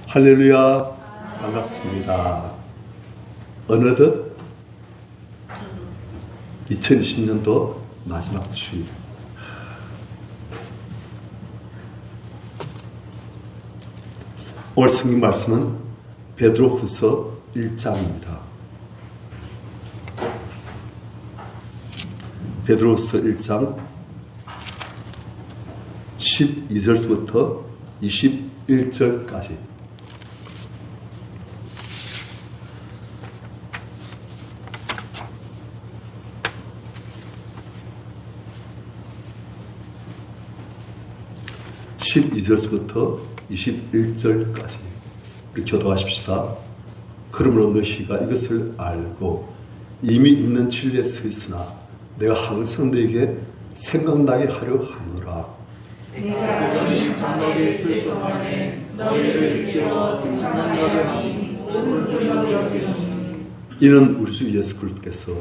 할렐루야, 반갑습니다. 어느덧 2020년도 마지막 주일. 오늘 성경 말씀은 베드로후서 1장입니다. 베드로후서 1장 12절부터 21절까지. (12절부터) 21절까지 우리 교도하십시다. 그러므로 너희가 이것을 알고 이미 있는 진리에 서 있으나 내가 항상 너희에게 생각나게 하려 하노라. 내가 너희 장막에 있을 동안에 너희를 이끌어 생각나게 하니 오른쪽으로 여기니. 이는 우리 주 예수 그리스도께서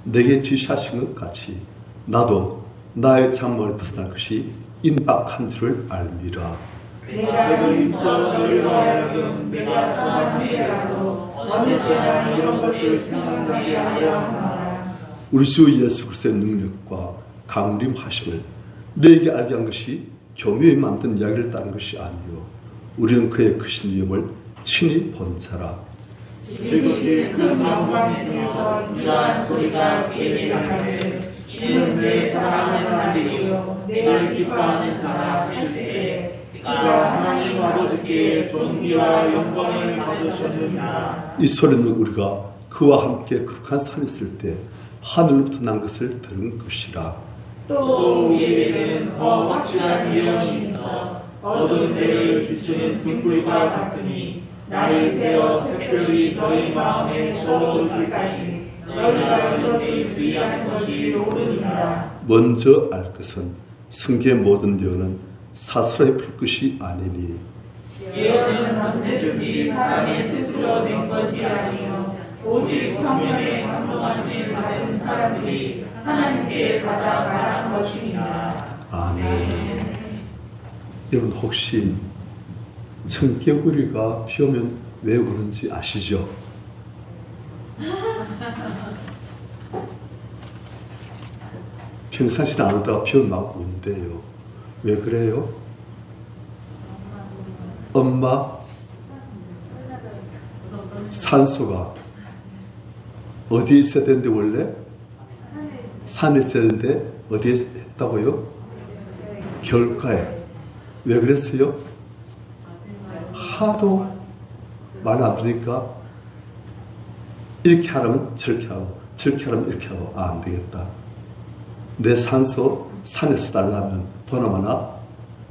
내게 지시하신 것 같이 나도 나의 장막을 벗어날 것이 임박한 줄을 알미라. 내가 있어 너희로 하여금 내가 떠난 후에라도 어느 때나 이런 것을 생각나게 하려 하노라. 우리 주 예수 그리스도의 능력과 강림하심을 너에게 알게 한 것이 교묘히 만든 이야기를 따른 것이 아니요 우리는 그의 크신 위엄을 친히 본 자라. 지극히 큰 영광 중에서 이러한 소리가 그에게 나가되 이는 내 사랑하는 아들이요 내가 기뻐하는 자라 하실 때 그가 하나님 아버지께 존귀와 영광을 받으셨느니라. 이 소리는 우리가 그와 함께 거룩한 산에 있을 때 하늘로부터 난 것을 들은 것이라. 또 우리에게는 더 확실한 예언이 있어 어두운 데를 비추는 등불과 같으니 날이 새어 특별히 너희 마음에 떠오르기까지 너희가 이것을 주의하는 것이 옳으니라. 먼저 알 것은 성경의 모든 예언은 사슬의 불끝이 아니니 예언은 언제든지 사람의 뜻으로 낸 것이 아니요 오직 성령의 감동하심을 받은 사람들이 하나님께 받아 말한 것입니다. 아멘. 여러분 혹시 청개구리가 비 오면 왜 우는지 아시죠? 평상시에 안 오다가 비 오면 막 운대요. 왜 그래요? 엄마 산소가 어디에 있어야 되는데 원래? 산에 있어야 되는데 어디에 했다고요? 겨울가에. 왜 그랬어요? 하도 말 안 들으니까 이렇게 하라면 저렇게 하고 저렇게 하라면 이렇게 하고 안 되겠다. 내 산소 산에서 달라면 보나마나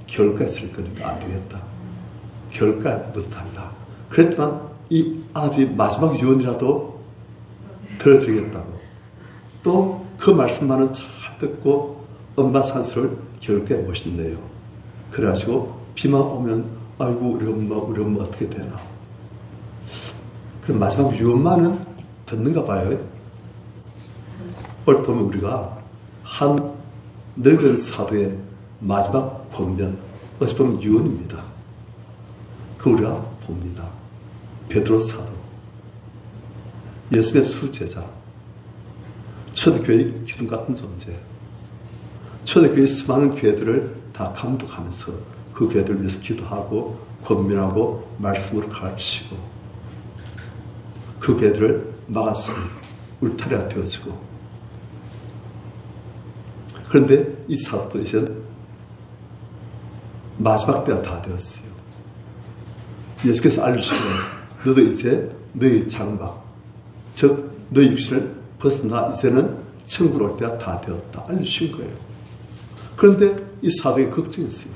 겨울가에 쓸 거니까 안 되겠다. 겨울가에 못 달라. 그랬더만 이 아들이 마지막 유언이라도 들어드리겠다고. 또 그 말씀만은 잘 듣고 엄마 산소를 겨울가에 모신대요. 그래가지고 비만 오면 아이고 우리 엄마 어떻게 되나. 그럼 마지막 유언만은 듣는가 봐요. 오늘 보면 우리가 한 늙은 사도의 마지막 권면, 어찌 보면 유언입니다. 그 우리가 봅니다. 베드로 사도, 예수의 수제자, 초대교회의 기둥 같은 존재, 초대교회의 수많은 교회들을 다 감독하면서 그 교회들을 위해서 기도하고 권면하고 말씀으로 가르치시고 그 교회들을 막았으니 울타리가 되어지고. 그런데 이 사도도 이제 마지막 때가 다 되었어요. 예수께서 알려주시고 너도 이제 너희 장막, 즉 너희 육신을 벗어나 이제는 천국으로 올 때가 다 되었다 알려주신 거예요. 그런데 이 사도가 걱정했어요.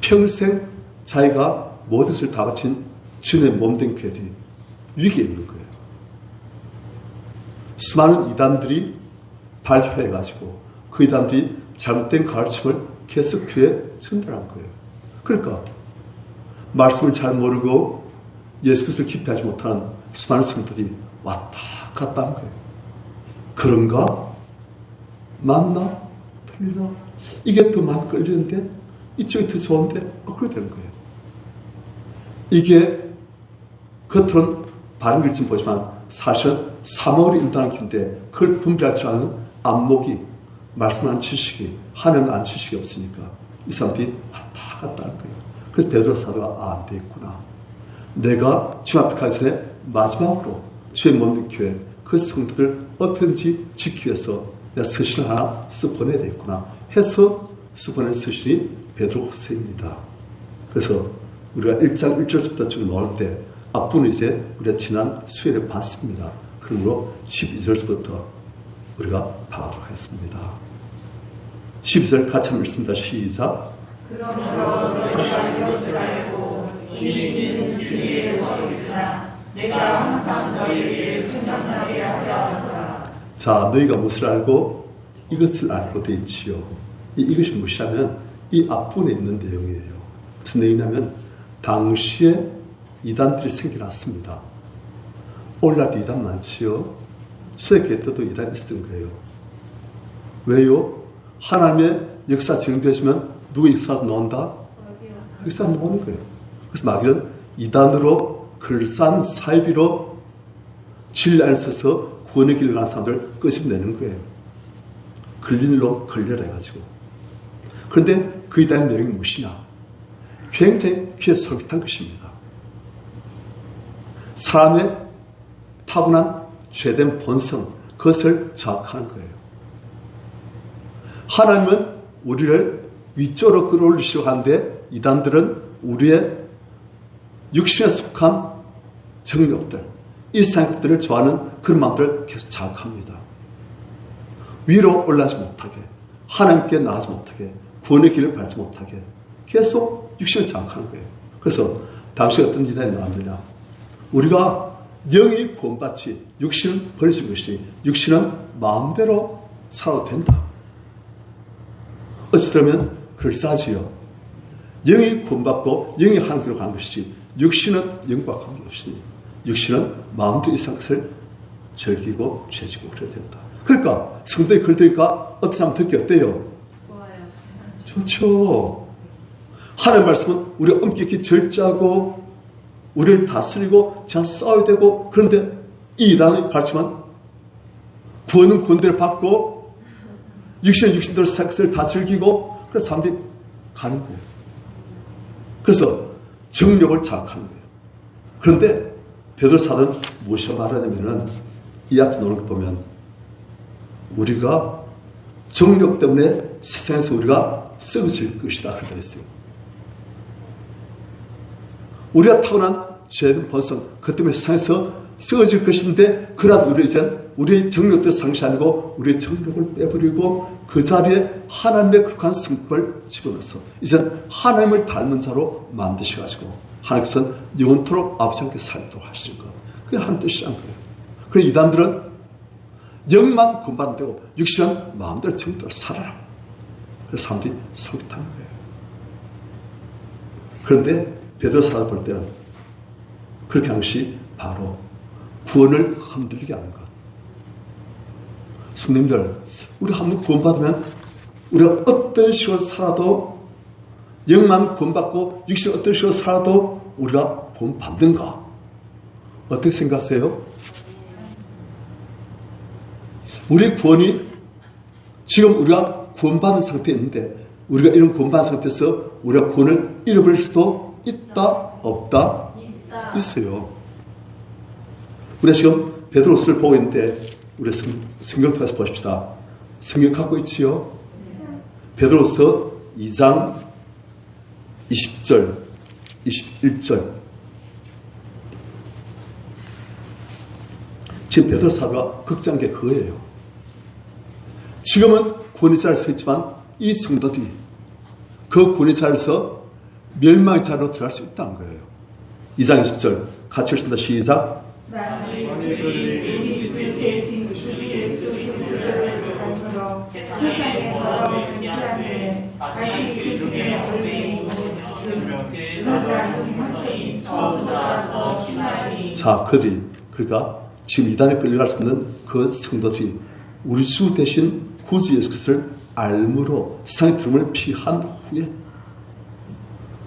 평생 자기가 모든 것을 다 바친 주님의 몸된 교회들이 위기에 있는 거예요. 수많은 이단들이 발표해가지고 그 이단들이 잘못된 가르침을 계속 교회에 전달한 거예요. 그러니까 말씀을 잘 모르고 예수 그리스도를 기피하지 못하는 수많은 성도들이 왔다 갔다 한 거예요. 그런가? 맞나? 틀리나? 이게 더 많이 끌리는데 이쪽이 더 좋은데? 그렇게 되는 거예요. 이게 겉으로는 바른 글씨 보지만 사실은 사모를 인도하는 길인데 그걸 분별할 줄 아는 안목이, 말씀한 지식이, 하나님 아는 지식이 없으니까 이 사람들이 왔다 갔다 하는 거예요. 그래서 베드로 사도가 안 되겠구나. 내가 주님 앞에 가기 전에 마지막으로 주의 몸된 교회 그 성도들 어떻게든지 지키기 위해서 내가 서신을 하나 써 보내야 되겠구나 해서 써 보낸 서신이 베드로 후서입니다. 그래서 우리가 1장 1절부터 쭉 나오는데 앞부분은 이제 우리가 지난 수요일에 봤습니다. 그러므로 12절부터 우리가 봐도록 하겠습니다. 12절 같이 한번 읽습니다. 시작. 그러므로 너희가 이것을 알고 이미 있는 주위에 서 있으나 내가 항상 너희에게 생각나게 하려 하노라. 자, 너희가 무엇을 알고 이것을 알고 되어 있지요. 이것이 무엇이냐면 이 앞부분에 있는 내용이에요. 무슨 내용이냐면 당시에 이단들이 생겨났습니다. 오늘날도 이단 많지요. 수행교회 때도 이단이 있었던 거예요. 왜요? 하나님의 역사 진행되시면 누구 역사가 나온다? 역사가 나오는 거예요. 그래서 마귀는 이단으로 글싼 사이비로 진리 안에 서서 구원의 길을 가는 사람들 끄집내는 거예요. 걸린 일로 걸려라 해가지고. 그런데 그 이단의 내용이 무엇이냐? 굉장히 귀에 솔깃한 것입니다. 사람의 타고난 죄된 본성, 그것을 자학하는 거예요. 하나님은 우리를 위쪽으로 끌어올리시려고 하는데 이단들은 우리의 육신에 속한 정욕들, 일상 것들을 좋아하는 그런 마음들을 계속 자극합니다. 위로 올라가지 못하게, 하나님께 나가지 못하게, 구원의 길을 밟지 못하게 계속 육신을 자극하는 거예요. 그래서 당시 어떤 이단이 나왔느냐? 우리가 영이 구원받지 육신은 버리신 것이니 육신은 마음대로 살아도 된다. 어찌 들으면 그럴싸하지요. 영이 구원받고 영이 하는 길로 가는 것이지 육신은 영과 관계없으니 육신은 마음대로 이상 것을 즐기고 죄지고 그래야 된다. 그러니까 성도에 글 들으니까 어떤 사람 듣기 어때요? 좋아요. 좋죠. 하나님의 말씀은 우리가 엄격히 절제하고 우리를 다스리고 제가 싸워야 되고, 그런데 이 이단이 가르치면 구원은 구원대로 받고 육신은 육신대로 섹스를 다 즐기고, 그래서 사람들이 가는 거예요. 그래서 정욕을 자극하는 거예요. 그런데 베드로 사도는 무엇이 말하냐면은 이 앞에 나오는 거 보면 우리가 정욕 때문에 세상에서 우리가 썩어질 것이다 그러고 있어요. 우리가 타고난 죄된 본성, 그 때문에 세상에서 썩어질 것인데, 그러나 우리 이제 우리의 정욕도 상시 아니고 우리의 정욕을 빼버리고 그 자리에 하나님의 거룩한 성품을 집어넣어서 이제 하나님을 닮은 자로 만드셔가지고 하나님께서는 영원토록 아버지 함께 살도록 하시는 것. 그게 하나님 뜻이란 거예요. 그래서 이단들은 영만 구원받는 되고 육신은 마음대로 정도로 살아라. 그래서 사람들이 솔깃한 거예요. 그런데 베드로 사도 볼 때는 그렇게 하는 것이 바로 구원을 흔들리게 하는 것. 손님들, 우리 한번 구원받으면 우리가 어떤 식으로 살아도 영만 구원받고 육신 어떤 식으로 살아도 우리가 구원받는가? 어떻게 생각하세요? 우리 구원이 지금 우리가 구원받은 상태에 있는데 우리가 이런 구원받은 상태에서 우리가 구원을 잃어버릴 수도 있다? 없다? 있어요. 우리가 지금 베드로서를 보고 있는데 우리 성경 통해서 보십시다. 성경 갖고 있지요? 베드로서 2장 20절, 21절. 지금 베드로 사도가 걱정한 게 그거예요. 지금은 구원의 자리에 서 있지만 이 성도들이 그 구원의 자리에서 멸망의 자리로 들어갈 수 있다는 거예요. 2장 20절 같이 읽습니다. 시작. 자, 그들이 그러니까 지금 이단에 끌려갈 수 있는 그 성도들이 우리 주 대신 구주 예수 그리스도를 알므로 세상의 두려움을 피한 후에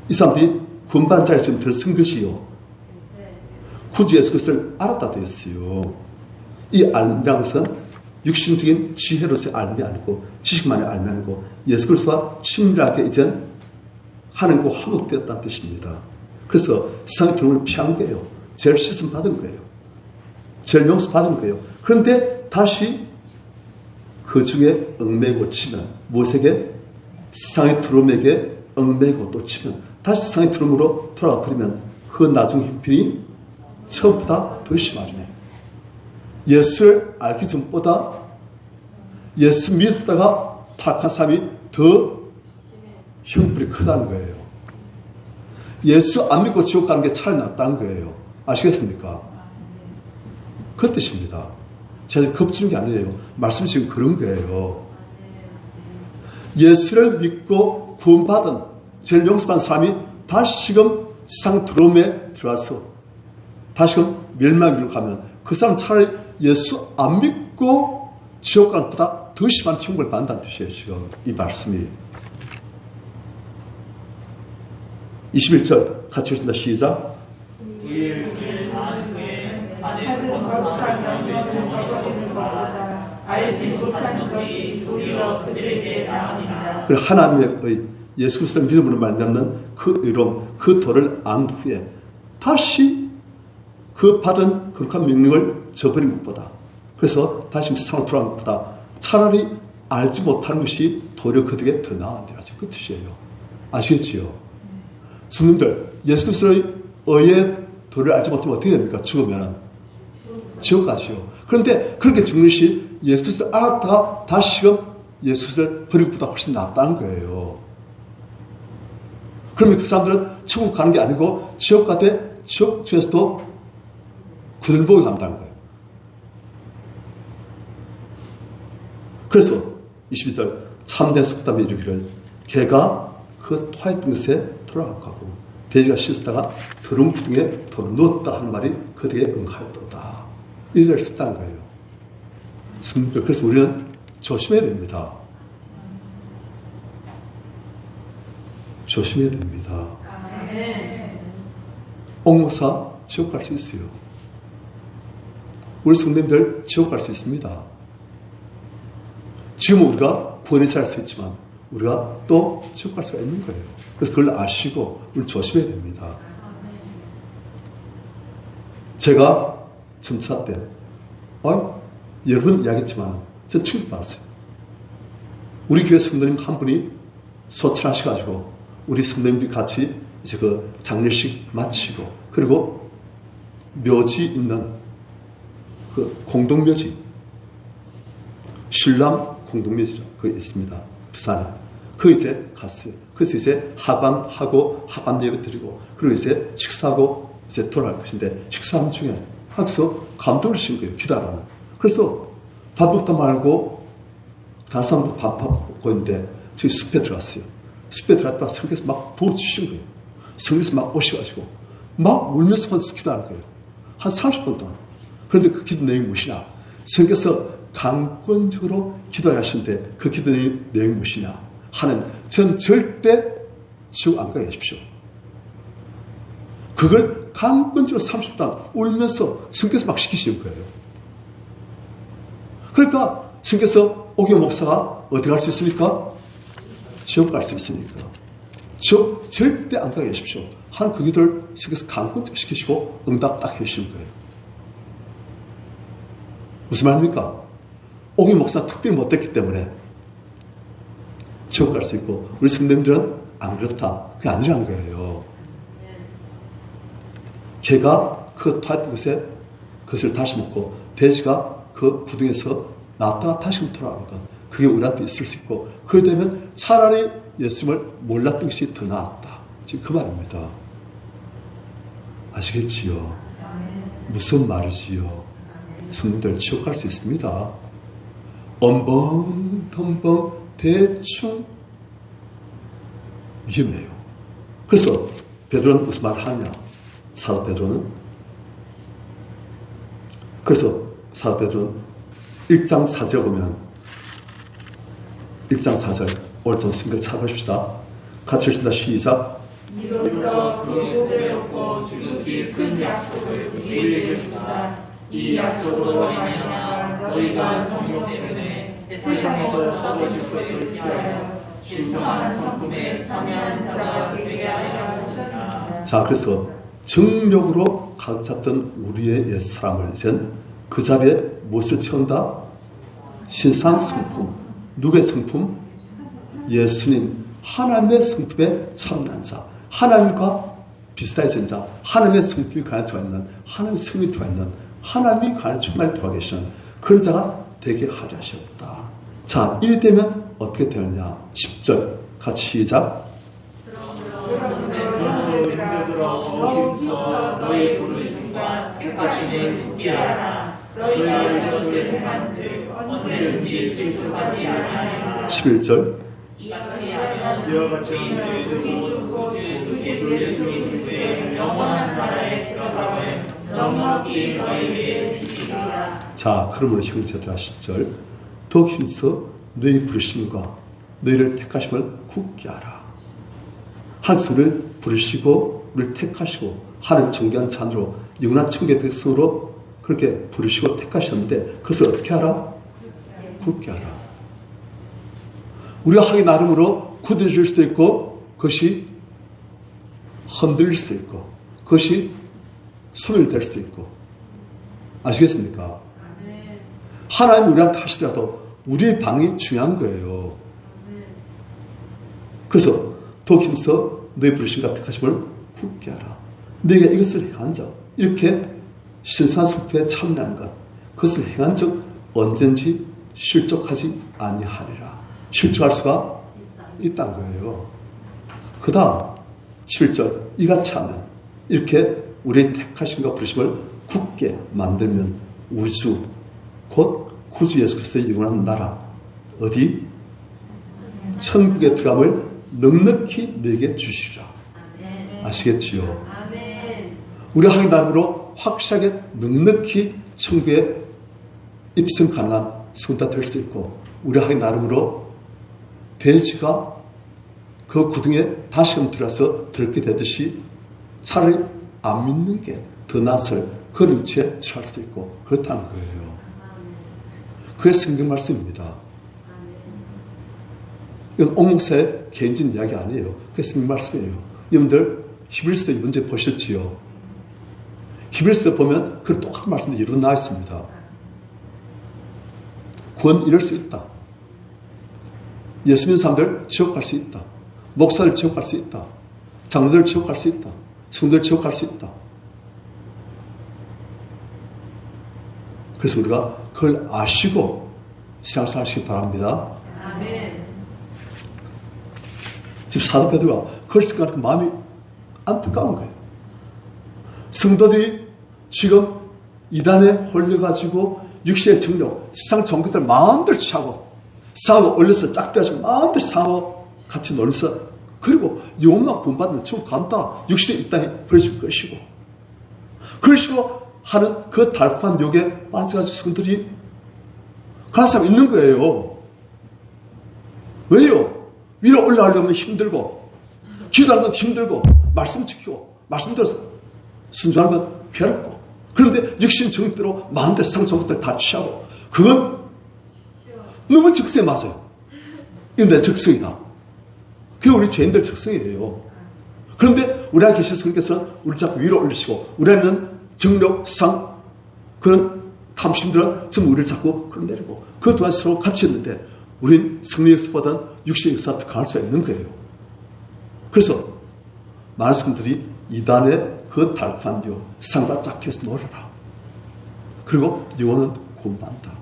이 사람들이 구원받은 자에 지금 들어선 것이요. 굳이 예수 그리스도를 알았다 되었어요. 이 알미라는 것은 육신적인 지혜로서의 알미 아니고 지식만의 알미 아니고 예수 그리스도와 친밀하게 이제 하나님과 화목되었다는 뜻입니다. 그래서 세상의 두려움을 피한 거예요. 죄를 씻음 받은 거예요. 죄를 용서 받은 거예요. 그런데 다시 그 중에 얽매고 치면 무엇에게? 세상의 두려움에게 얽매고 또 치면 다시 세상의 두려움으로 돌아가 버리면 그 나중 형편이 처음보다 더 심하죠. 예수를 알기 전보다 예수 믿었다가 타락한 사람이 더 형편이 크다는 거예요. 예수 안 믿고 지옥 가는 게 차라리 낫다는 거예요. 아시겠습니까? 그 뜻입니다. 제가 겁주는 게 아니에요. 말씀이 지금 그런 거예요. 예수를 믿고 구원받은 죄를 용서받은 사람이 다시금 세상 두려움에 들어와서 다시금 멸망으로 가면 그 사람 차라리 예수 안 믿고 지옥 가는 것보다 더 심한 형벌을 받는다는 뜻이에요. 지금 이 말씀이. 21절 같이 읽습니다. 시작. 그리고 하나님의 예수 그리스도의 믿음으로 말미암는 그 의로움, 그 도를 안 후에 다시 그 받은 거룩한 명령을 저버린 것보다, 그래서 다시 세상으로 돌아간 것보다 차라리 알지 못하는 것이 도리어 그들에게 더 나은데라. 그 뜻이에요. 아시겠지요? 성님들, 예수 그리스도의 의의 도를 알지 못하면 어떻게 됩니까? 죽으면 지옥 가시오. 그런데 그렇게 죽는 것이 예수 그리스도를 알았다가 다시금 예수 그리스도를 버리는 것보다 훨씬 낫다는 거예요. 그러면 그 사람들은 천국 가는 게 아니고 지옥 가되 지옥 중에서도 구들보게 간다는 거예요. 그래서 22절 참된 속담이 이르기를 개가 그 토했던 것에 돌아가고 돼지가 씻었다가 더러운 구덩이에 돌을 넣었다 하는 말이 그들에게 응하였도다. 이를 썼다는 거예요. 성도들, 그래서 우리는 조심해야 됩니다. 조심해야 됩니다. 옥목사 지옥 갈 수 있어요. 우리 성도님들 지옥 갈 수 있습니다. 지금 우리가 구원에 잘 수 있지만 우리가 또 지옥 갈 수가 있는 거예요. 그래서 그걸 아시고 우리 조심해야 됩니다. 제가 점차 때 여러 번 이야기했지만 전 충격받았어요. 우리 교회 성도님 한 분이 소천하셔가지고 우리 성도님들이 같이 이제 그 장례식 마치고 그리고 묘지 있는 그 공동묘지 신람 공동묘지죠. 그게 있습니다. 부산에. 그 이제 갔어요. 그래서 이제 하반하고 하반 예배 드리고 그리고 이제 식사하고 이제 돌아갈 것인데 식사하는 중에 하면서 감동을 신 거예요. 기다라는. 그래서 밥 먹다 말고 다른 사람도 밥 먹고 있는데 저희 숲에 들어갔어요. 숲에 들어갔다가 성경에서 막 부어주신 거예요. 성경에서 막 오셔가지고 막 울면서 기도하는 거예요. 한 30분 동안. 그런데 그 기도 내용이 무엇이냐? 성경에서 강권적으로 기도해야 하시는데 그 기도 내용이 무엇이냐? 하는 전 절대 지옥 안 가게 하십시오. 그걸 강권적으로 30분 울면서 성경에서 막 시키시는 거예요. 그러니까 성경에서 오기호 목사가 어디 갈 수 있습니까? 지옥 갈 수 있으니까. 지옥 절대 안 가게 하십시오. 한 그 기도를 성경에서 강권적으로 시키시고 응답 딱 해주시는 거예요. 무슨 말입니까? 오기호 목사가 특별히 못됐기 때문에 지옥 갈 수 있고 우리 성도님들은 안 그렇다. 그게 아니란 거예요. 개가 그 토했던 것을 다시 먹고 돼지가 그 구덩이에서 나왔다가 다시 돌아오는 것. 그게 우리한테 있을 수 있고 그러게 되면 차라리 예수님을 몰랐던 것이 더 나았다. 지금 그 말입니다. 아시겠지요? 무슨 말이지요? 성도들 지옥 갈 수 있습니다. 엄벙덤벙 대충 위험해요. 그래서 베드로는 무슨 말을 하냐? 사도 베드로는 그래서 사도 베드로는 1장 4절 보면 1장 4절 오늘 좀 생각 찾아보십시다. 같이 읽습니다. 시작. 이로써 그 보배롭고 지극히 큰 약속을 우리에게 주사 이 약속으로 말미암아 너희가 성령 때문에 세상에서 썩어질 것을 피하여 신성한 성품에 참여한 자가 되게 하려 하시라. 자, 그래서 정욕으로 가득 찼던 우리의 옛사람을 이젠 그 자리에 무엇을 채운다? 신성한 성품. 누구의 성품? 예수님, 하나님의 성품에 참여한 자, 하나님과 비슷해진 자, 하나님의 성품이 그 안에 들어있는, 하나님의 성품이 들어있는, 하나님이 그 안에 충만히 들어가 계시는 그런 자가 되게 하려 하셨다. 자, 이리 되면 어떻게 되느냐? 10절 같이 시작. 너희 부르심과 택하심을 굳게 하라. 너희가 이것을 행한즉 언제든지 실족하지 아니하리라. 11절. 이같이 하면 예수의 영원한 나라에 들어가면 넉넉히 너희에게 주시리라. 자, 그러므로 형제들아 10절. 더욱 힘써 너희 부르심과 너희를 택하심을 굳게 하라. 하나님을 부르시고 우리를 택하시고 하나님 존귀한 자녀로 영원한 천국의 백성으로 그렇게 부르시고 택하셨는데 그것을 어떻게 하라? 굳게 하라. 우리가 하기 나름으로 굳어질 수도 있고 그것이 흔들릴 수도 있고 그것이 소멸될 수도 있고 아시겠습니까? 하나님 우리한테 하시더라도 우리의 방이 중요한 거예요. 그래서 더욱 힘써 너희 부르심과 택하심을 굳게 하라. 너희가 이것을 행한 적 이렇게 신성한 성품에 참여한 것 그것을 행한 적 언젠지 실족하지 아니하리라. 실족할 수가 있다는 거예요. 그 다음 11절 이같이 하면 이렇게 우리의 택하심과 부르심을 굳게 만들면 우리 주 곧 구주 예수 그리스도의 영원한 나라 어디? 천국에 들어감을 넉넉히 너에게 주시리라. 아시겠지요? 우리 하기 나름으로 확실하게 넉넉히 천국에 입성 가능한 성도가 될 수도 있고 우리 하기 나름으로 돼지가 그 구덩이에 다시금 들어서 들게 되듯이 차라리 안 믿는 게 더 낫을 그런 위치에 처할 수도 있고 그렇다는 거예요. 그게 성경 말씀입니다. 이건 옥목사의 개인적인 이야기 아니에요. 그게 성경 말씀이에요. 여러분들 히브리서도 문제 보셨지요? 히브리서 보면 그 똑같은 말씀이 이루어 나와 있습니다. 구원 이룰 수 있다. 예수 믿는 사람들 지옥 갈 수 있다. 목사들 지옥 갈 수 있다. 장로들 지옥 갈 수 있다. 성도들 지옥 갈 수 있다. 그래서 우리가 그걸 아시고 신앙생활 하시기 바랍니다. 아멘. 지금 사도 베드로가 그걸 생각하니까 마음이 안타까운 거예요. 성도들이 지금 이단에 홀려가지고 육신의 정욕, 세상 정것들 마음대로 취하고 싸우고 올려서 짝대하시고 마음대로 싸우고 같이 놀면서 그리고 영혼만 구원받으면 천국 간다. 육신의 이 땅에 버려질 것이고 그러시고 하는 그 달콤한 욕에 빠져가지고 성들이 가는 사람 있는 거예요. 왜요? 위로 올라가려면 힘들고 기도하는 건 힘들고 말씀 지키고 말씀 들어서 순종하는 건 괴롭고 그런데 육신 정욕대로 마음대로 세상 정욕들 다 취하고 그건 너무 적성에 맞아요. 이건 내 적성이다. 그게 우리 죄인들 적성이에요. 그런데 우리 안에 계신 성령께서는 우리 자꾸 위로 올리시고 우리 안에는 정욕, 세상 그런 탐심들은 전부 우리를 자꾸 끌어내리고 그 두 가지 서로 같이 있는데 우린 성령 역사보다는 육신 역사가 더 강할 수가 있는 거예요. 그래서 많은 사람들이 이단의 그 달콤한 유 세상과 짝해서 놀아라. 그리고 영혼은 구원받는다.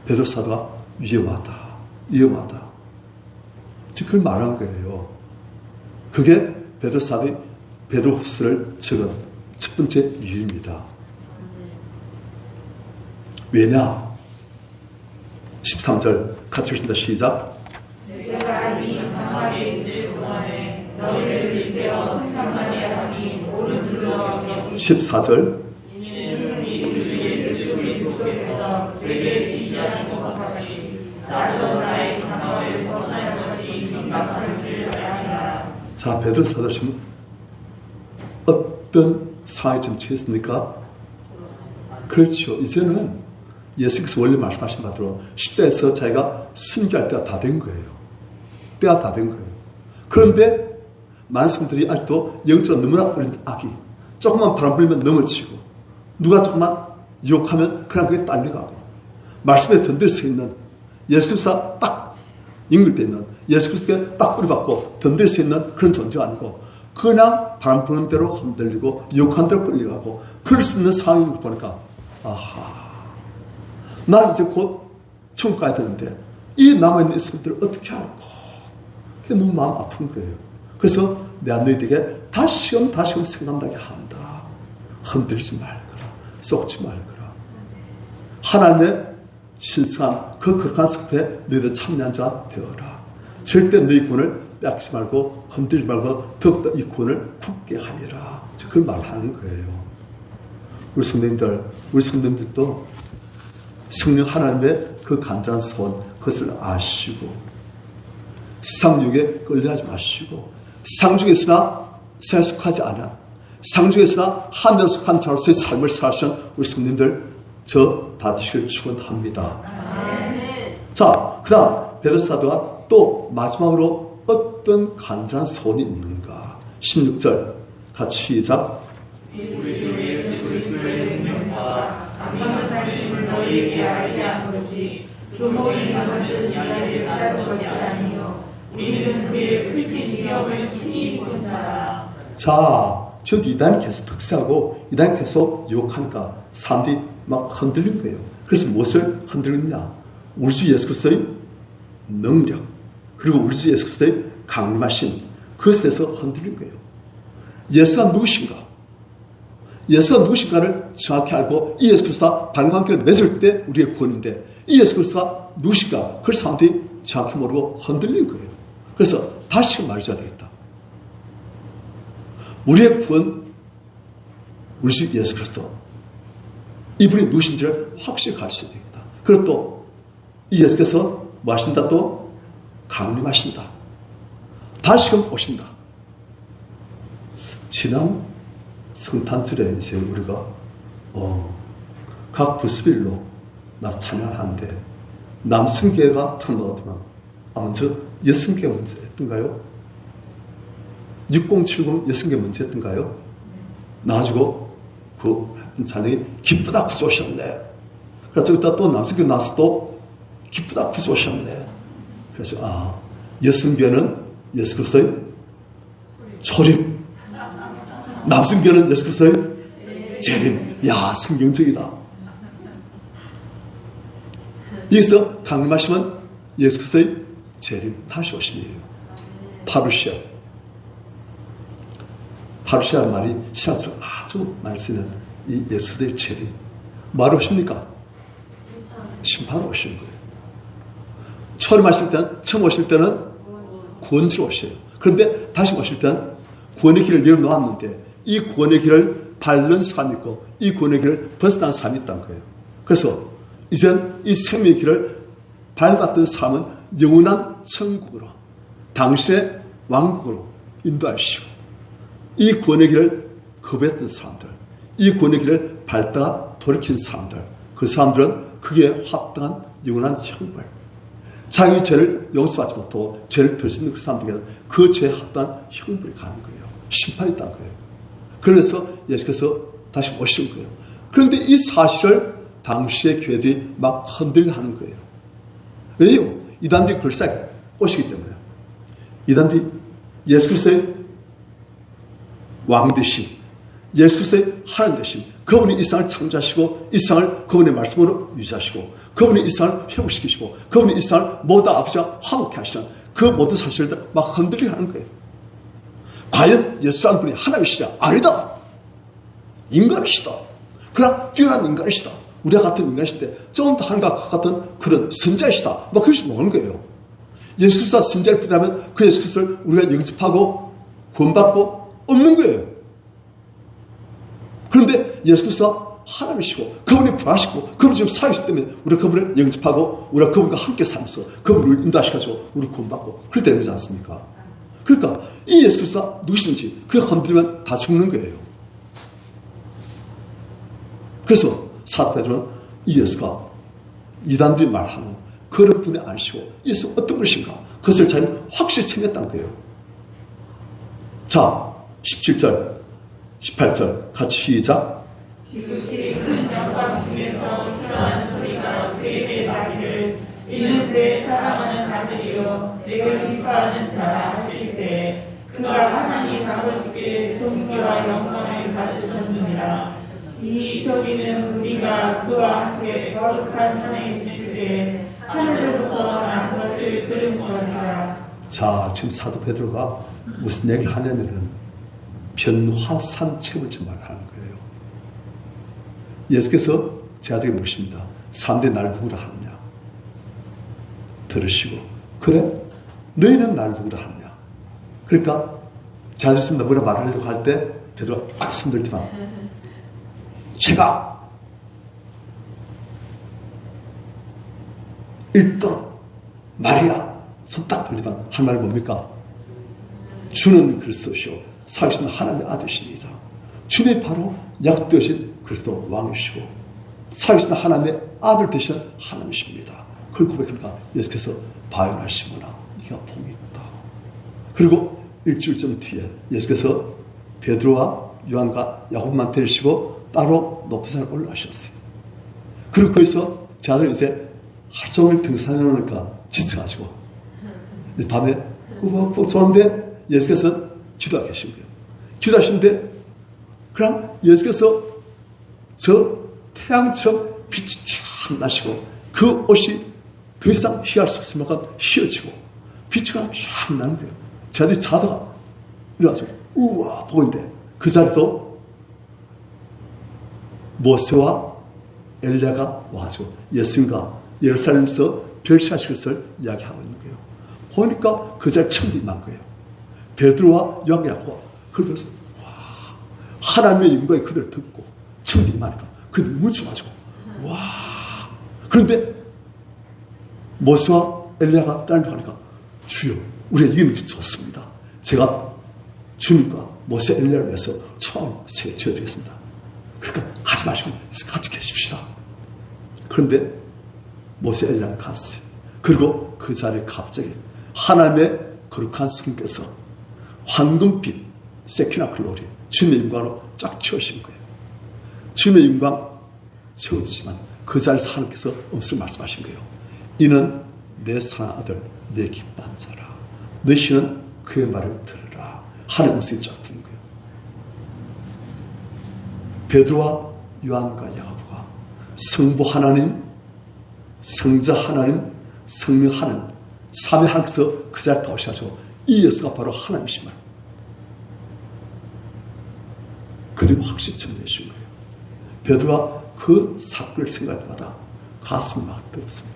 베드로 사도가 위험하다. 즉 그걸 말한 거예요. 그게 베드로 사도의 베드로 후서를 적은 첫 번째 이유입니다. 왜냐? 13절 같이 읽습니다. 시작. 내가 이 장막에 있을 동안에 너희를 일깨워 생각나게 하니 옳은 줄로 여겨 14절 이는 우리 주 예수 그리스도께서 되게 지시하신 것 같이 나도 나의 장막을 벗어날 것이 임박한 줄 알라. 자, 베드로 사도 지금 어떤 상황에 지금 처했습니까? 그렇죠. 이제는 예수께서 원래 말씀하신 바대로 십자에서 자기가 순교할 때가 다 된 거예요. 때가 다 된 거예요. 그런데 말씀들이 아직도 영적으로 너무나 어린 아기, 조금만 바람 불면 넘어지고, 누가 조금만 유혹하면 그냥 그게 딸려가고, 말씀에 던들 수 있는 예수께서 딱 연결되어 있는, 예수께서 딱 뿌리박고 던들 수 있는 그런 존재가 아니고, 그냥 바람 부는 대로 흔들리고 유혹한 대로 끌려가고 그럴 수 있는 상황인 걸 보니까, 아하, 난 이제 곧 천국 가야 되는데 이 남아있는 사람들을 어떻게 할까? 그게 너무 마음 아픈 거예요. 그래서 내가 너희들에게 다시금 생각나게 한다. 흔들지 말거라. 속지 말거라. 하나님의 신성한 그 거룩한 습에 너희들 참여한 자 되어라. 절대 너희 구원을 빼앗기지 말고 흔들지 말고 더욱더 이 구원을 굳게 하여라. 그걸 말하는 거예요. 우리 성도님들도 성령 하나님의 그 간절한 소원, 그것을 아시고 세상육에 끌려하지 마시고 상중에서나 세상에 속하지 않아 상중에서나 하늘에 속한 자로서의 삶을 사시는 우리 성도님들 저 다 되시길 축원합니다. 자, 그 다음 베드로 사도가 또 마지막으로 어떤 간절한 소원이 있는가? 16절 같이 시작. 우리 주 예수 그리스도의 능력과 강건한 살심을 너희에게 알게 한 것이 조목이 만든 이야기를 따른 것이 아니요 우리는 그의 크신 위엄을 친히 본 자라. 자, 저 이단이 계속 특세하고 이단이 계속 유혹하니까 사람들이 막 흔들린 거예요. 그래서 무엇을 흔들렸냐? 우리 주 예수 그리스도의 능력, 그리고 우리 주 예수 그리스도의 강림하신 그것에서 흔들린 거예요. 예수가 누구신가? 예수가 누구신가를 정확히 알고 이 예수 그리스도와 반관계를 맺을 때 우리의 구원인데 이 예수 그리스도가 누구신가? 그걸 사람들이 정확히 모르고 흔들린 거예요. 그래서 다시 말해줘야 되겠다. 우리의 구원, 우리 주 예수 그리스도, 이분이 누구신지를 확실히 가르쳐야 되겠다. 그리고 또 이 예수께서 뭐 하신다? 또 강림하신다. 다시금 오신다. 지난 성탄절에 이제 우리가 각 부스빌로 나서 찬양을 하는데 남성계가 탁 나오더만 먼저 여성계가 먼저 했던가요? 6070 여성계 먼저 했던가요? 나가지고 그 찬양이 기쁘다 구주 오셨네. 그래서 이따 또 남성계 나와서 또 기쁘다 구주 오셨네. 그래서 여성계는 예수 그리스도의 초림, 남성계는 예수 그리스도의 재림. 야, 성경적이다. 여기서 강림하시면 예수 그리스도의 재림, 다시 오심이에요. 파루시아. 파루시아라는 말이 신학적으로 아주 많이 쓰는 이 예수 그리스도의 재림. 뭐하러 오십니까? 심판으로 오시는 거예요. 처음 오실 때는 구원주로 오셔요. 그런데 다시 오실 때는 구원의 길을 열어놓았는데 이 구원의 길을 밟는 사람이 있고 이 구원의 길을 벗어난 사람이 있다는 거예요. 그래서 이젠 이 생명의 길을 밟았던 사람은 영원한 천국으로, 당신의 왕국으로 인도하시고 이 구원의 길을 거부했던 사람들, 이 구원의 길을 밟다가 돌이킨 사람들, 그 사람들은 그게 합당한 영원한 형벌, 자기 죄를 용서받지 못하고 죄를 더 짓는 그 사람들에게는 그 죄에 합당한 형벌이 가는 거예요. 심판이 있다는 거예요. 그래서 예수께서 다시 오시는 거예요. 그런데 이 사실을 당시의 교회들이 막 흔들려 하는 거예요. 왜요? 이단들이 글쎄 꼬시기 때문에. 이단들이 예수 그리스도의 왕 대신, 예수 그리스도의 하나님 대신, 그분이 이 세상을 창조하시고 이 세상을 그분의 말씀으로 유지하시고 그분이 이 세상을 회복시키시고 그분이 이 세상을 모두 아버지와 화목케 하시는 그 모든 사실들 막 흔들리게 하는 거예요. 과연 예수라는 분이 하나님이시냐? 아니다. 인간이시다. 그러나 뛰어난 인간이시다. 우리가 같은 인간이신데 조금 더 하나님과 같은 그런 선자이시다. 막 그러시 노는 거예요. 예수 그리스도가 선자일 뿐이라면 그 예수 그리스도를 우리가 영접하고 구원받고 없는 거예요. 그런데 예수 그리스도가 하나님이시고 그분이 부활하시고 그분이 지금 살아계시기 때문에 우리가 그분을 영접하고 우리가 그분과 함께 살면서 그분을 인도하시고 우리 구원받고 그럴 때 되지 않습니까? 그러니까 이 예수 그리스도가 누구신지 그가 건드리면 다 죽는 거예요. 그래서 사도 베드로는 이 예수가 이단들이 말하는 그런 분이 아니시고 예수 어떤 것인가 그것을 자기는 확실히 챙겼다는 거예요. 자, 17절 18절 같이 시작. 지극히 큰 영광 중에서 드러난 소리가 그에게 나기를 이는 내 사랑하는 아들이요 내가 기뻐하는 자 하실 때 그가 하나님 아버지께 존귀와 영광을 받으셨느니라. 이 소리는 우리가 그와 함께 거룩한 산에 있을 때 하늘로부터 난 것을 들은 것이라. 자, 지금 사도 베드로가 무슨 얘기를 하냐면은 변화산 체험을 말하는 거예요. 예수께서 제자들에게 물으십니다. 사람들이 나를 누구라 하느냐? 들으시고 그래? 너희는 나를 누구라 하느냐? 그러니까 제자들이 뭐라 말하려고 할 때 베드로가 딱 손들지만 제가 1등 마리아 손 딱 들리면 한 말이 뭡니까? 주는 그리스도시오 살아계신 하나님의 아들이십니다. 주님이 바로 약속되신 그리스도 왕이시고 살아계신 하나님의 아들 되신 하나님이십니다. 그걸 고백하니까 예수께서 바요나시구나 네가 복이 있다. 그리고 일주일쯤 뒤에 예수께서 베드로와 요한과 야곱만 데리시고 따로 높은 산에 올라가셨어요. 그리고 거기서 제자들이 이제 하루 종일 등산해 놓으니까 지쳐가지고 밤에 꾸벅꾸벅 좋은데 예수께서 기도하고 계신 거예요. 기도하시는데 그냥 예수께서 저 태양처럼 빛이 쫙 나시고 그 옷이 더 이상 희할 수 없을 만큼 휘어지고 빛이 그냥 쫙 나는 거예요. 제자들이 자다가 일어나서 우와 보고 있는데 그 자리도 모세와 엘리야가 와가지고 예수님과 예루살렘에서 별시하실 것을 이야기하고 있는 거예요. 보니까 그 자리에 천국이 난 거예요. 베드로와 요한과 야고보가 그걸 보면서 와 하나님의 영광이 그들을 듣고 천국이 나니까 그들이 너무 좋아지고 와 그런데 모세와 엘리야가 다른 데 가니까 주여 우리가 이기는 것이 좋습니다. 제가 주님과 모세 엘리야를 위해서 처음 새 지어드리겠습니다. 그러니까 가지 마시고 같이 계십시다. 그런데 모세 엘리야는 갔어요. 그리고 그 자리에 갑자기 하나님의 거룩한 성께서 황금빛 세키나 글로리 주님의 영광으로 쫙 채우신 거예요. 주님의 영광 채워지지만 그 자리에서 하나님께서 음성을 말씀하신 거예요. 이는 내 사랑하는 아들 내 기뻐한 자라. 너희는 그의 말을 들으라. 하나님의 음성이 쫙 들은 거예요. 베드로와 요한과 야고보가 성부 하나님, 성자 하나님, 성령 하나님, 삼위 하나님께서 그 자리에 다 오셔서 이 예수가 바로 하나님이심을 그리고 확실히 정리해준 거예요. 베드로가 그 사건을 생각할 때마다 가슴이 막 뜨겁습니다.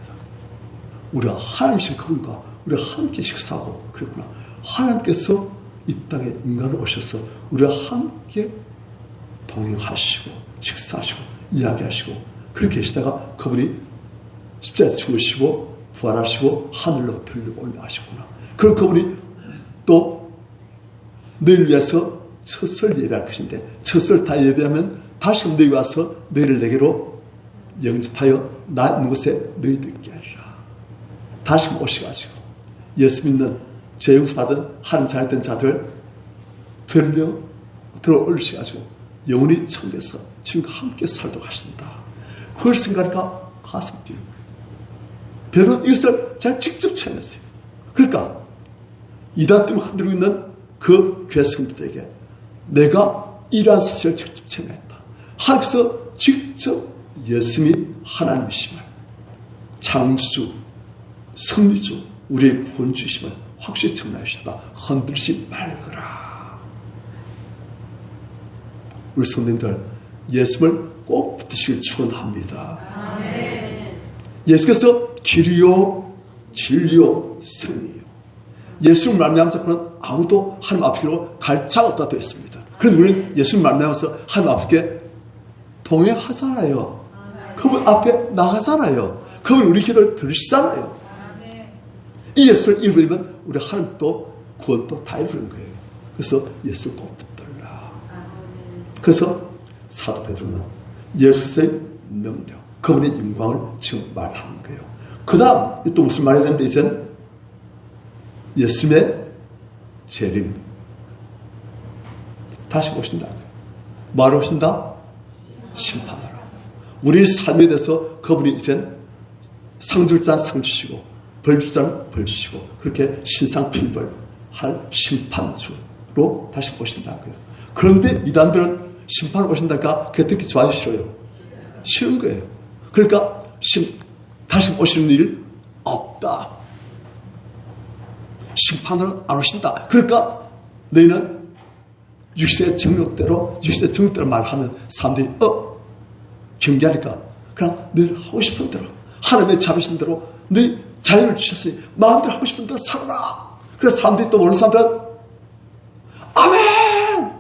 우리가 하나님이신 그분과 우리가 함께 식사하고 그랬구나. 하나님께서 이 땅에 인간으로 오셔서 우리가 함께 동행하시고 식사하시고 이야기하시고 그렇게 계시다가 그분이 십자가에 죽으시고 부활하시고 하늘로 들리고 올라가셨구나. 그리고 그분이 또 너희를 위해서 첫설 예배할 것인데 첫설 다 예배하면 다시 너희 와서 너희를 내게로 영접하여 나 있는 곳에 너희도 있게 하리라. 다시 오셔가지고 예수 믿는 죄 용서 받은 하나님 잘된 자들 들어 올리셔가지고 영원히 천국에서 주님과 함께 살도록 하신다. 그걸 생각하니까 가슴 뛰어. 베드로는 이것을 잘 직접 체험했어요. 그러니까 이단 때문에 흔들고 있는 그 교회 성도들에게 내가 이러한 사실을 직접 체험했다. 하나님께서 직접 예수님이 하나님이심을 창조주, 승리주, 우리의 구원주이심을 확실히 증명해 주신다. 흔들리지 말거라. 우리 성도님들 예수님을 꼭 붙드시길 축원합니다. 예수께서 길이요 진리요 생이요. 예수를 말미암아 자꾸는 아무도 하나님 앞으로 갈 자가 없다 되어 있습니다. 그런데 우리는 예수를 말미암아서 하나님 앞에 동행하잖아요. 그분 앞에 나가잖아요. 그분 우리 기도를 들으시잖아요. 이 예수를 잃어버리면 우리 하나님도 구원도 다 이루는 거예요. 그래서 예수 꼭 붙들라. 그래서 사도 베드로는 예수의 능력, 그분의 영광을 지금 말하는 거예요. 그 다음 또 무슨 말해야 되는데 이젠 예수님의 재림, 다시 오신다. 뭐하러 오신다? 심판하러. 우리 삶에 대해서 그분이 이젠 상 줄 자는 상 주시고 벌 줄 자는 벌 주시고 그렇게 신상필벌 할 심판주로 다시 오신다는 거예요. 그런데 이단들은 심판을 오신다니까 그게 듣기 좋아요, 싫어요? 싫은 거예요. 그러니까 다시 오시는 일 없다. 심판을 안 오신다. 그러니까 너희는 육신의 정욕대로 말하면 사람들이 경계하니까 그냥 너희 하고 싶은 대로 하나님의 잡으신 대로 너희 자유를 주셨으니 마음대로 하고 싶은 대로 살아라. 그래서 사람들이 또 모르는 사람들은 아멘!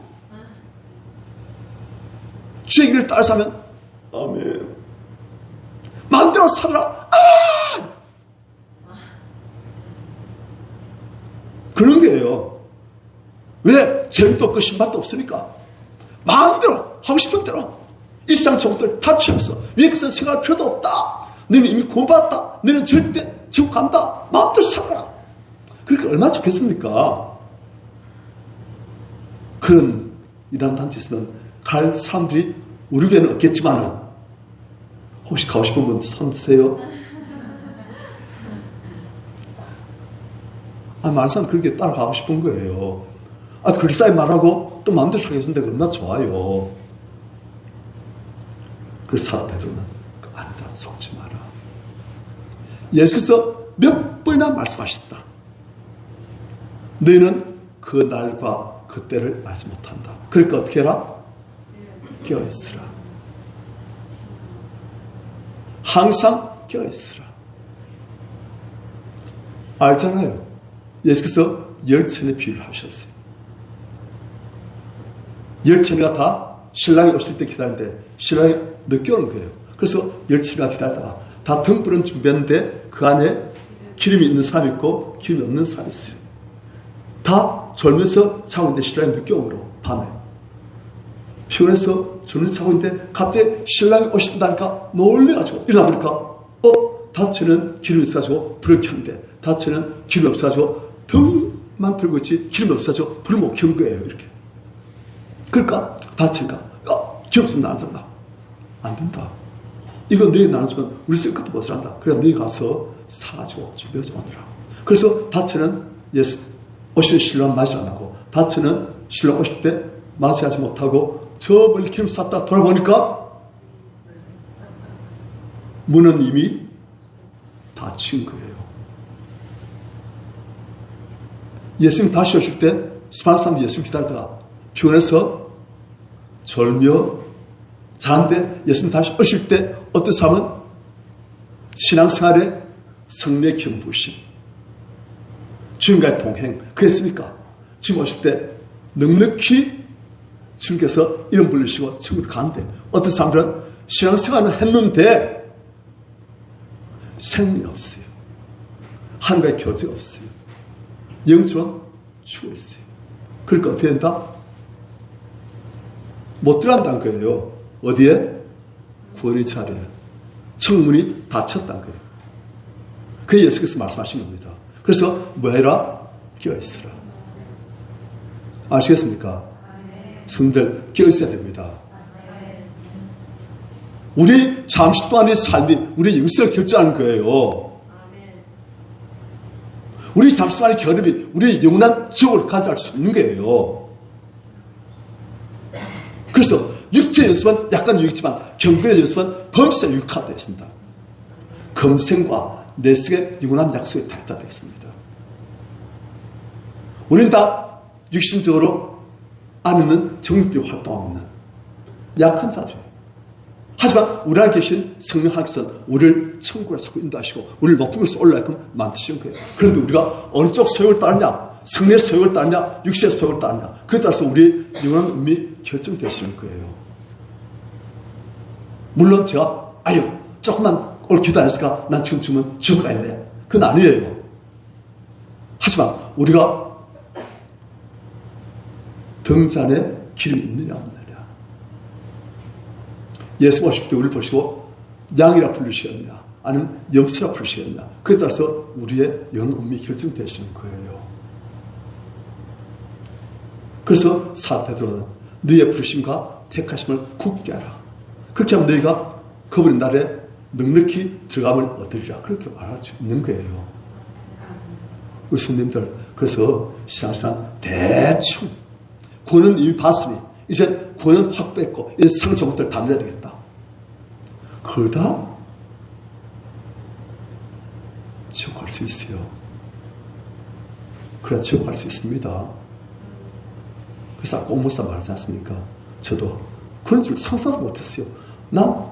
주의 길을 따라서 하면 아멘. 마음대로 살아라. 아멘! 그런 거예요. 왜? 재미도 없고 신발도 없으니까 마음대로 하고 싶은 대로 일상 정도를 다 취하면서 위에서 생각할 필요도 없다. 너는 이미 구원받았다. 너는 절대 지옥 간다. 마음대로 살아라. 그러니까 얼마나 좋겠습니까? 그런 이단 단체에서는 갈 사람들이 우리 교회는 없겠지만 혹시 가고 싶은 분 손 드세요? 많은 사람 그렇게 따라가고 싶은 거예요. 그리스도의 말하고 또 마음대로 살겠는데 얼마나 좋아요. 그래서 사도 베드로는 아니다, 속지 마라. 예수께서 몇 번이나 말씀하셨다. 너희는 그 날과 그 때를 알지 못한다. 그러니까 어떻게 해라? 깨어있으라. 항상 깨어있으라. 알잖아요. 예수께서 열천의 비유를 하셨어요. 열천이가 다 신랑이 오실 때 기다리는데 신랑이 늦게 오는 거예요. 그래서 열천이가 기다리다가 다 등불은 준비했는데 그 안에 기름이 있는 사람이 있고 기름이 없는 사람이 있어요. 다 졸면서 자고 있는데 신랑이 늦게 오므로 밤에 피곤해서 졸면서 자고 있는데 갑자기 신랑이 오신다니까 놀래가지고 일어나 보니까 다처는 기름이 있어가지고 불을 켰는데 다처는 기름이 없어가지고 등만 들고 있지 기름이 없어가지고 불을 못 켠 거예요. 이렇게. 그러니까 다처가 기름 없으면 나눠준다. 안 된다. 이거 너희 나눠주면 우리 쓸 것도 못을 한다. 그래 너희 가서 사가지고 준비해서 오느라. 그래서 다처는 예수 오실 신랑 맞이 안 하고 다처는 신랑 오실 때 맞이하지 못하고 저 멀리 기름 쌌다 돌아보니까 문은 이미 닫힌 거예요. 예수님 다시 오실 때 수많은 사람들이 예수님 기다리다가 피곤해서 졸며 자는데 예수님 다시 오실 때 어떤 사람은 신앙생활에 성례 겸부심 주님과의 동행 그랬습니까? 주님 오실 때 넉넉히 주님께서 이름 부르시고 천국을 가는데 어떤 사람들은 신앙생활을 했는데 생명이 없어요. 하나님과의 교제가 없어요. 영적은 죽어있어요. 그러니까 어떻게 된다? 못 들어간다는 거예요. 어디에? 구원의 자리에. 청문이 닫혔다는 거예요. 그게 예수께서 말씀하신 겁니다. 그래서 뭐 해라? 깨어있으라. 아시겠습니까? 성들 깨어있어야 됩니다. 우리 잠시 동안의 삶이 우리의 영생을 결정하는 거예요. 우리 잠시 동안의 결핍이 우리의 영원한 지옥을 가져갈 수 있는 거예요. 그래서 육체의 연습은 약간 유익지만 경건의 연습은 범사에 유익하다 되어 있습니다. 검생과 내색의 영원한 약속에 다 있다 되어 있습니다. 우리는 다 육신적으로 안에는 정육적으로 활동하고 있는 약한 자들이에요. 하지만 우리 안에 계신 성령 하나님께서는 우리를 천국으로 자꾸 인도하시고 우리를 높은 곳에 올라가게끔 만드시는 거예요. 그런데 우리가 어느 쪽 소욕을 따르냐, 성령의 소욕을 따르냐, 육신의 소욕을 따르냐, 그에 따라서 우리의 영원한 의미 결정되시는 거예요. 물론 제가 조금만 오늘 기도 안 했을까? 난 지금 죽으면 지옥 가야 돼. 그건 아니에요. 하지만 우리가 등잔에 기름이 있느냐 없느냐. 예수 보실 때 우리를 보시고 양이라 부르시겠냐 아니면 염소라 부르시겠냐. 그에 따라서 우리의 영 운명이 결정되시는 거예요. 그래서 사도 베드로는 너희의 부르심과 택하심을 굳게 하라. 그렇게 하면 너희가 그분의 날에 넉넉히 들어감을 얻으리라. 그렇게 말할 수 있는 거예요. 우리 손님들, 그래서 신앙생활 대충 구원은 이미 봤으니 이제 구원은 확 뺐고 이제 상처부터 다 누려야 되겠다. 그러다 지옥 갈 수 있어요. 그래야 지옥 갈 수 있습니다. 그래서 아까 옥목사 말하지 않습니까? 저도 그런 줄 상상도 못했어요. 난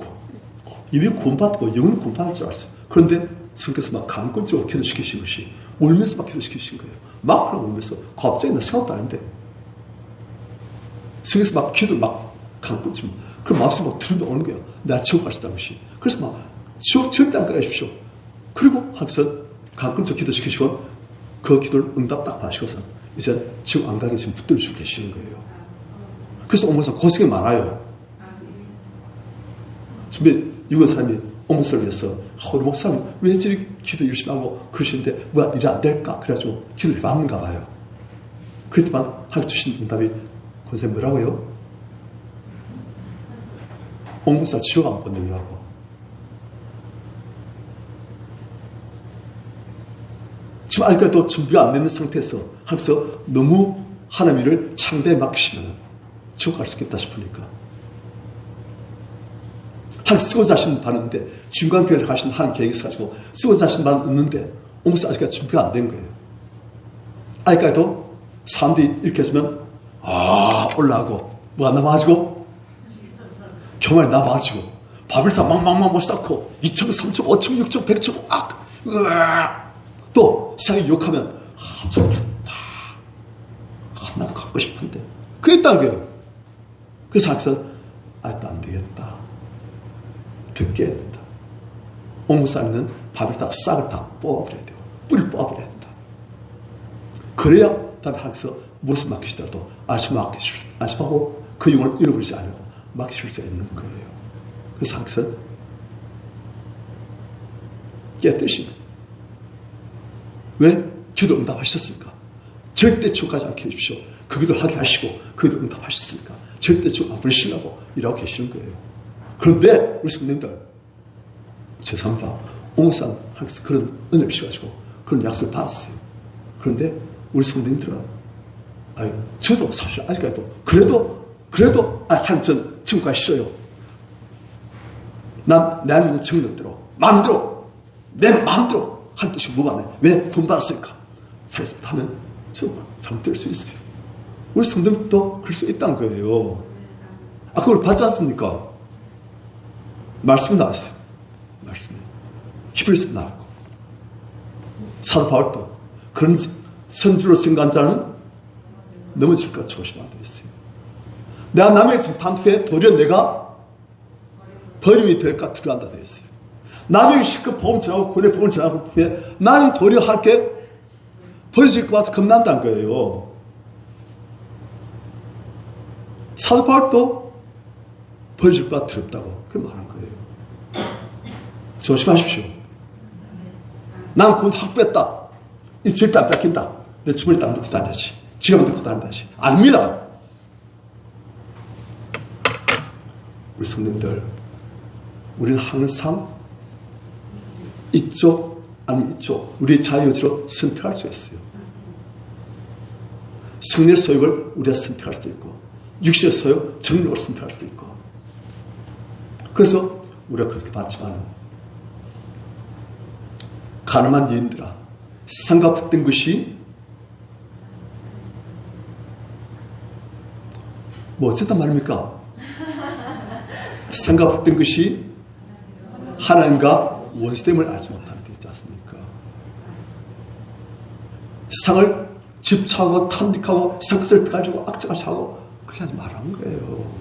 이미 구원받고 영원히 구원받을 줄 알았어요. 그런데 성께서 막 강권적으로 기도시키신 것이 울면서 막 기도시키신 거예요. 막 그러고 울면서 갑자기 나 생각도 아닌데 성에서 막 기도를 막 강권적으로 그럼 마음속에 막 두려움이 오는 거예요. 내가 지옥 갈 수 있다는 것이. 그래서 막 지옥 절대 안 가십시오. 그리고 하면서 강권적으로 기도시키시고 그 기도를 응답 딱 받으시고서 이제 지옥 안 가게 지금 붙들어주고 계시는 거예요. 그래서 어머니가 고생이 많아요. 준비 유언 사람이 어머니를 위해서 우리 목사님 왜 저리 기도 열심히 하고 그러시는데 뭐야 일이 안 될까? 그래가지고 기도를 해봤는가 봐요. 그랬더만 하나님 주신 응답이 권사님 뭐라고요? 옥목사 지옥 안 보내려고. 지금 아직까지도 준비가 안 되는 상태에서 하면서 너무 하나님 일을 창대에 맡기시면 지옥 갈 수 있겠다 싶으니까. 한 쓰고자 하신 바는데 중간교회를 가신 한 계획이 있어가지고 쓰고자 하신 바는 없는데 옥목사 아직까지 준비가 안 된 거예요. 아직까지도 사람들이 이렇게 했으면 올라가고 뭐가 남아가지고 경험에 남아가지고 밥을 다 막막막 못 쌓고 2천, 3천, 5천, 6천, 100천 또 세상에 욕하면 좋겠다. 나도 갖고 싶은데 그랬다는 거예요. 그래서 학생 아직도 안 되겠다. 듣게 해야 된다. 옥목사님은 밥을 다 싹을 다 뽑아버려야 되고 뿌리를 뽑아버려야 된다. 그래야 다음에 학생 무엇을 맡기시더라도 안심하고 그 영혼을 잃어버리지 않고 맡기실 수 있는 거예요. 그래서 학생 깨뜨리시면 왜 기도 응답하셨습니까? 절대 지옥 가지 않게 해주십시오. 그 기도를 하게 하시고 그 기도 응답하셨으니까 절대 지옥 안 보내시려고 일하고 계시는 거예요. 그런데 우리 성도님들 죄송합니다. 옥목사 항상 그런 은혜를 주셔가지고 그런 약속을 받았어요. 그런데 우리 성도님들은 저도 사실 아직까지도 그래도 한전 지금 가기 싫어요. 난 내 안에 있는 정력대로 마음대로 내 마음대로 한 뜻이 무관해. 왜 구원받았을까? 살겠습니다 하면 저 잘못될 수 있어요. 우리 성도님도 그럴 수 있다는 거예요. 그걸 받지 않습니까? 말씀 나왔어요. 말씀에 히브리서 나왔고 사도 바울도 그런 선지로 생각한 자는 넘어질까 조심하게 되어 있어요. 내가 남에게 지금 반투에 도리어 내가 버림이 될까 두려워한다 되어 있어요. 남에게 실컷 보험 전하고 군에 보험 전하고 후에 나는 도리어 할게 버려질 것 같아 겁난다는 거예요. 사도 바울도 버려질 것 같아 두렵다고 그렇게 말한 거예요. 조심하십시오. 난 곧 확 뺐다. 이 절대 안 뺏긴다. 내 주머니 딱 넣고 다녀야지. 지갑 넣고 다녀야지. 아닙니다. 우리 성도님들, 우리는 항상 이쪽 아니면 이쪽 우리의 자유의지로 선택할 수 있어요. 성리의 소욕을 우리가 선택할 수도 있고 육신의 소욕, 정욕을 선택할 수도 있고 그래서 우리가 그렇게 봤지만 가늠한 여인들아 세상과 붙든 것이 뭐 어쨌단 말입니까? 세상과 붙든 것이 하나님과 원수됨을 알지 못하게 되지 않습니까? 세상을 집착하고 탐닉하고 세상 것을 가지고 악착같이 하고 그렇게 하지 말라는 거예요.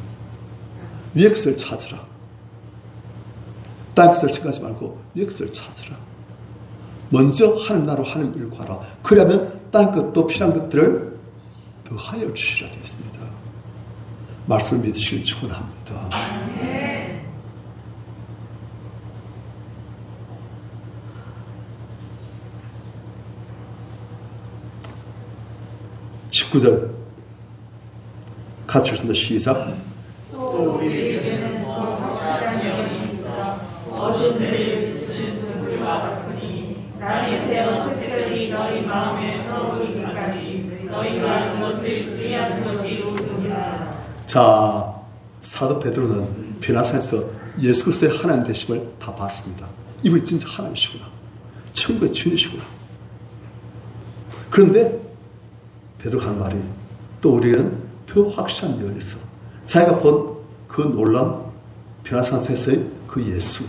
위의 것을 찾으라. 땅 것을 생각하지 말고 위의 것을 찾으라. 먼저 하나님 나라로 하나님 일을 구하라. 그러면 땅 것도 필요한 것들을 더하여 주시라 되어 있습니다. 말씀을 믿으시길 축원합니다. 19절 같이 읽습니다. 시작. 또 우리에게는 더 확실한 영이 있어 어두운 데를 비추는 등불과 같으니 날이 새어 새벽이 너희 마음에 떠오르기까지 너희가 이것을 주의하는 것이 옳으니라. 자, 사도 베드로는 비나산에서 예수 그리스도의 하나님 되심을 다 봤습니다. 이분이 진짜 하나님이시구나. 천국의 주인이시구나. 그런데 베드로가 하는 말이 또 우리는 더 확실한 면에서 자기가 본 그 놀라운 비나산에서의 그 예수,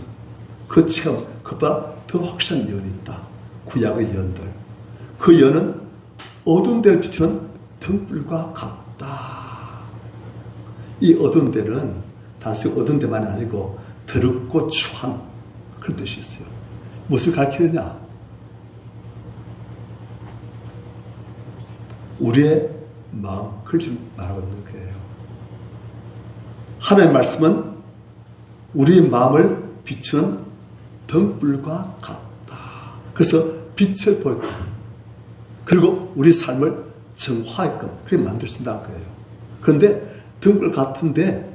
그 체험, 그보다 더 확실한 연이 있다. 구약의 연들. 그 연은 어두운 데를 비추는 등불과 같다. 이 어두운 데는 단순히 어두운 데만이 아니고 더럽고 추한 그런 뜻이 있어요. 무엇을 가리키느냐? 우리의 마음, 그걸 지금 말하고 있는 거예요. 하나님의 말씀은 우리 마음을 비추는 등불과 같다. 그래서 빛을 보이고 그리고 우리 삶을 정화하게끔 그렇게 만들 수 있다는 거예요. 그런데 등불 같은데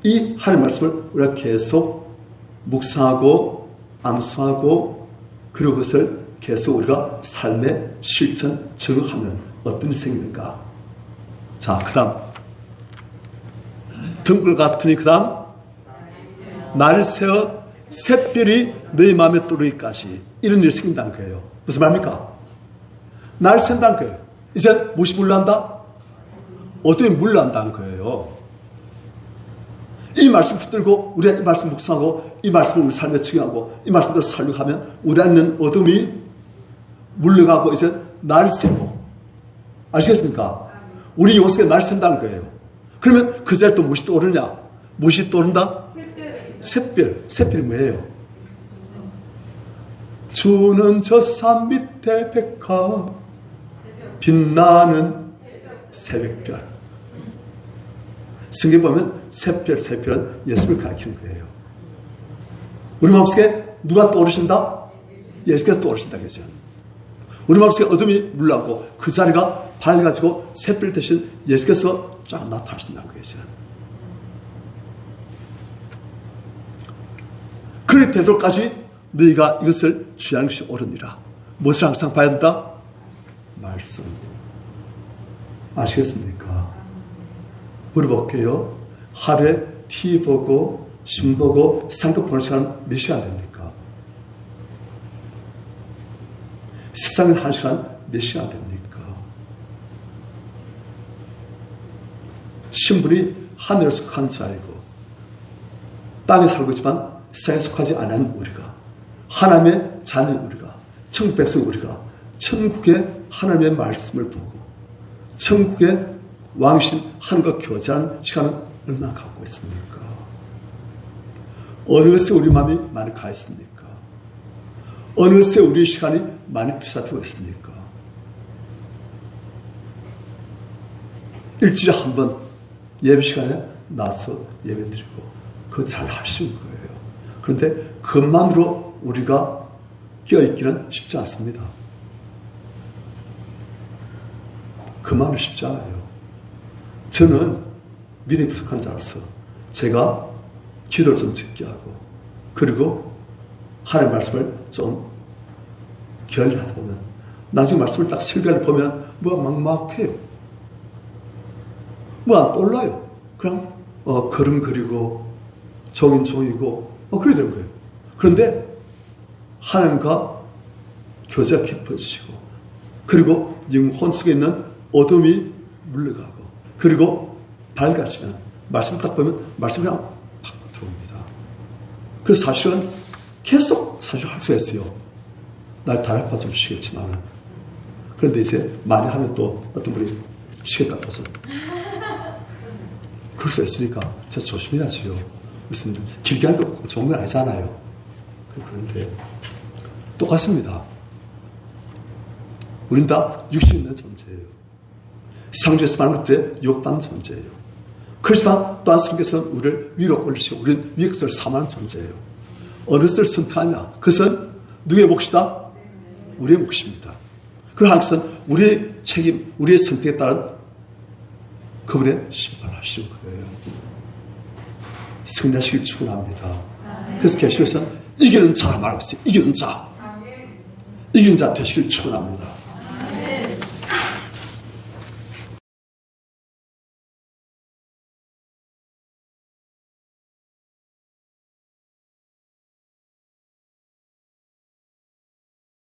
이 하나님의 말씀을 우리가 계속 묵상하고 암송하고 그리고 그것을 계속 우리가 삶의 실천 적용하면 어떤 일이 생기는가? 자, 그 다음 등불 같으니 그 다음 날을 새어 샛별이 너희 마음에 떠오르기까지 이런 일이 생긴다는 거예요. 무슨 말입니까? 날을 샌다는 거예요. 이제 무엇이 물러난다? 어둠이 물러난다는 거예요. 이 말씀 붙들고 우리가 이 말씀 묵상하고 이 말씀을 우리 삶에 적용하고 이 말씀대로 살려고 하면 우리 안에 있는 어둠이 물러가고 이제 날을 새고 아시겠습니까? 우리 영성에 날을 샌다는 거예요. 그러면 그 자리에 또 무엇이 떠오르냐? 무엇이 떠오른다? 샛별. 샛별이 뭐예요? 주는 저 산 밑에 백화 빛나는 새벽별. 성경에 보면 새별은 예수를 가리키는 거예요. 우리 마음속에 누가 떠오르신다? 예수께서 떠오르신다. 그죠? 우리 마음속에 어둠이 물러가고 그 자리가 밝아지고 샛별 대신 예수께서 쫙 나타나신다는 거죠. 그래 되도록까지 너희가 이것을 주의하는 것이 옳으니라. 무엇을 항상 봐야 된다? 말씀. 아시겠습니까? 물어볼게요. 하루에 TV 보고 신문 보고 상급 보는 시간 몇 시간 됩니까? 세상은 1시간 몇 시간 됩니까? 신분이 하늘에 속한 자이고 땅에 살고 있지만 세상에 속하지 않은 우리가 하나님의 자녀 우리가 천국 백성 우리가 천국의 하나님의 말씀을 보고 천국의 왕이신 하나님과 교제하는 시간은 얼마나 갖고 있습니까? 어느 것에 우리 마음이 많이 가 있습니까? 어느 것에 우리 시간이 많이 투자되고 있습니까? 일주일에 한 번 예배 시간에 나서 예배 드리고 그거 잘 하시는 거예요. 그런데 그것만으로 우리가 끼어있기는 쉽지 않습니다. 그만은 쉽지 않아요. 저는 믿음이 부족한 자라서 제가 기도를 좀 적게 하고 그리고 하나님의 말씀을 좀 결리하다 보면 나중에 말씀을 딱 설교를 보면 뭐가 막막해요. 뭐 안 떠올라요. 그냥 걸음거리고 종인 종이고 그래 되는 거예요. 그런데 하나님과 교제가 깊어지고 그리고 영혼 속에 있는 어둠이 물러가고 그리고 밝아지면 말씀 딱 보면 말씀이 그냥 팍 들어옵니다. 그래서 사실은 계속 사실 할 수가 있어요. 나 다락바 좀 쉬겠지만은 그런데 이제 많이 하면 또 어떤 분이 쉬겠다 해서 그럴 수 있으니까 저 조심해야지요. 무슨 길게 하는 거 좋은 건 아니잖아요. 그런데 똑같습니다. 우린 다 육신 있는 존재예요. 상주에서 말하는 것들에 욕받는 존재예요. 그렇지만 또한 성경에서는 우리를 위로 올리시고 우리는 위의 것을 삼하는 존재예요. 어느 것을 선택하냐? 그것은 누구의 몫이다? 우리의 몫입니다. 그러나 하나님께서는 우리의 책임, 우리의 선택에 따른 그분의 심판하시는 거예요. 승리하시길 축원합니다. 그래서 계시록에서는 이기는 자라 말하고 있어요. 이기는 자. 이기는 자 되시길 축원합니다.